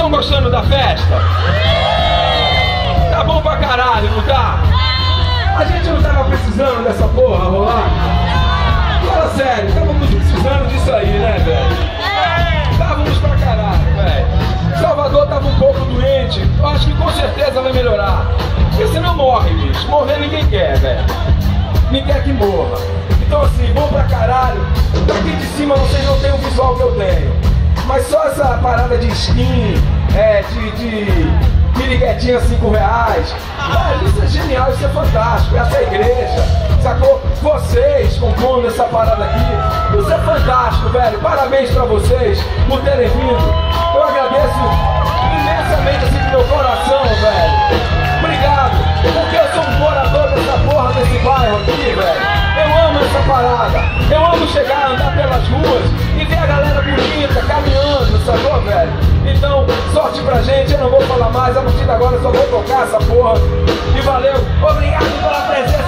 estão gostando da festa? Tá bom pra caralho, não tá? A gente não tava precisando dessa porra rolar? Fala sério, estávamos precisando disso aí, né, velho? Estávamos pra caralho, velho. Salvador tava um pouco doente, eu acho que com certeza vai melhorar. Porque senão morre, bicho. Morrer ninguém quer, velho. Ninguém quer que morra. Então assim, bom pra caralho. Daqui de cima vocês não têm o visual que eu tenho. Mas só essa parada de skin, de piriguetinha R$5. Velho, isso é genial, isso é fantástico. Essa é a igreja, sacou? Vocês compondo essa parada aqui, isso é fantástico, velho. Parabéns pra vocês por terem vindo. Eu agradeço imensamente assim do meu coração, velho. Obrigado, porque eu sou um morador dessa porra, desse bairro aqui, velho. Eu amo essa parada. Eu amo chegar, andar pelas ruas e ver a galera bonita, caminhando, sacou, velho? Então, sorte pra gente, eu não vou falar mais. A partir de agora eu só vou tocar essa porra. E valeu, obrigado pela presença.